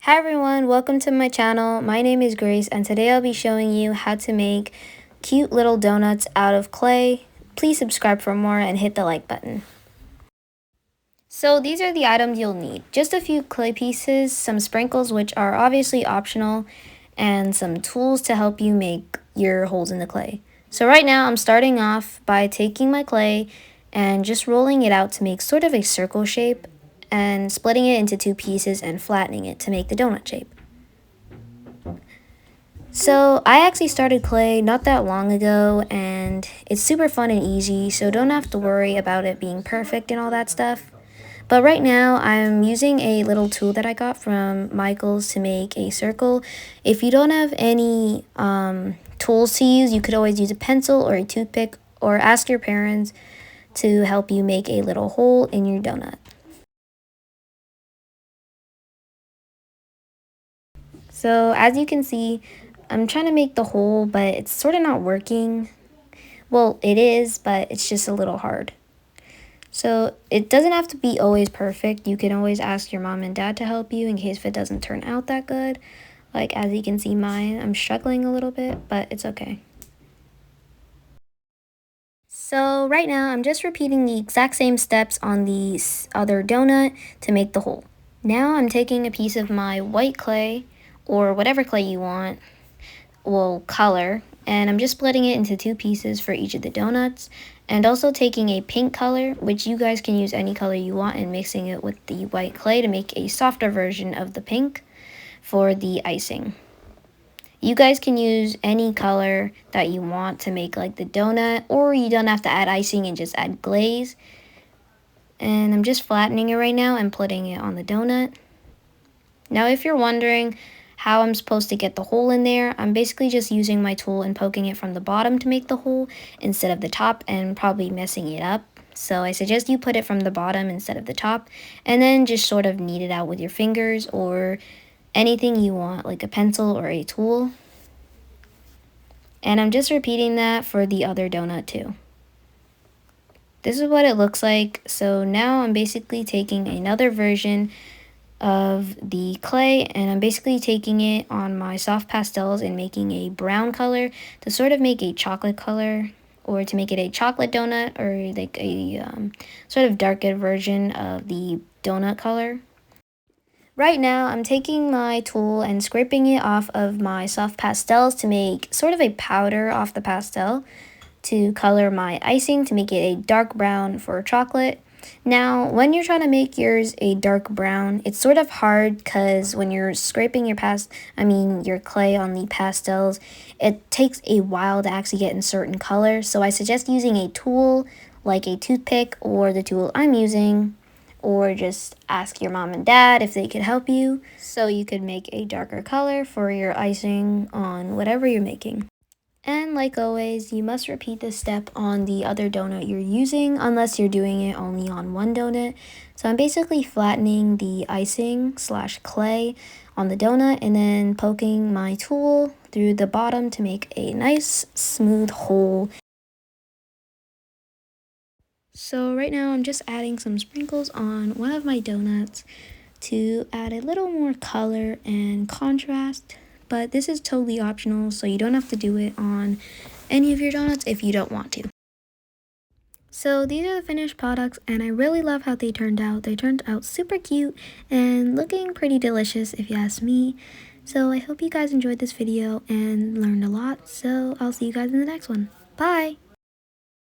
Hi everyone, welcome to my channel. My name is Grace and today I'll be showing you how to make cute little donuts out of clay. Please subscribe for more and hit the like button. So these are the items you'll need. Just a few clay pieces, some sprinkles which are obviously optional, and some tools to help you make your holes in the clay. So right now I'm starting off by taking my clay and just rolling it out to make sort of a circle shape and splitting it into two pieces and flattening it to make the donut shape. So I actually started clay not that long ago and it's super fun and easy, so don't have to worry about it being perfect and all that stuff. But right now I'm using a little tool that I got from Michael's to make a circle. If you don't have any tools to use, you could always use a pencil or a toothpick or ask your parents to help you make a little hole in your donut. So as you can see, I'm trying to make the hole, but it's sort of not working. Well, it is, but it's just a little hard. So it doesn't have to be always perfect. You can always ask your mom and dad to help you in case if it doesn't turn out that good. Like as you can see mine, I'm struggling a little bit, but it's okay. So right now I'm just repeating the exact same steps on the other donut to make the hole. Now I'm taking a piece of my white clay or whatever clay you want, well, color, and I'm just splitting it into two pieces for each of the donuts, and also taking a pink color, which you guys can use any color you want, and mixing it with the white clay to make a softer version of the pink for the icing. You guys can use any color that you want to make like the donut, or you don't have to add icing and just add glaze. And I'm just flattening it right now and putting it on the donut. Now if you're wondering how I'm supposed to get the hole in there, I'm basically just using my tool and poking it from the bottom to make the hole instead of the top and probably messing it up. So I suggest you put it from the bottom instead of the top and then just sort of knead it out with your fingers or anything you want, like a pencil or a tool. And I'm just repeating that for the other donut too. This is what it looks like. So now I'm basically taking another version of the clay and I'm basically taking it on my soft pastels and making a brown color to sort of make a chocolate color, or to make it a chocolate donut, or like a sort of darker version of the donut color. Right now I'm taking my tool and scraping it off of my soft pastels to make sort of a powder off the pastel to color my icing to make it a dark brown for chocolate. Now, when you're trying to make yours a dark brown, it's sort of hard because when you're scraping your your clay on the pastels, it takes a while to actually get in certain color. So I suggest using a tool like a toothpick or the tool I'm using, or just ask your mom and dad if they could help you so you could make a darker color for your icing on whatever you're making. And like always, you must repeat this step on the other donut you're using unless you're doing it only on one donut. So I'm basically flattening the icing slash clay on the donut and then poking my tool through the bottom to make a nice smooth hole. So right now I'm just adding some sprinkles on one of my donuts to add a little more color and contrast. But this is totally optional, so you don't have to do it on any of your donuts if you don't want to. So these are the finished products and I really love how they turned out. They turned out super cute and looking pretty delicious if you ask me. So I hope you guys enjoyed this video and learned a lot. So I'll see you guys in the next one. Bye!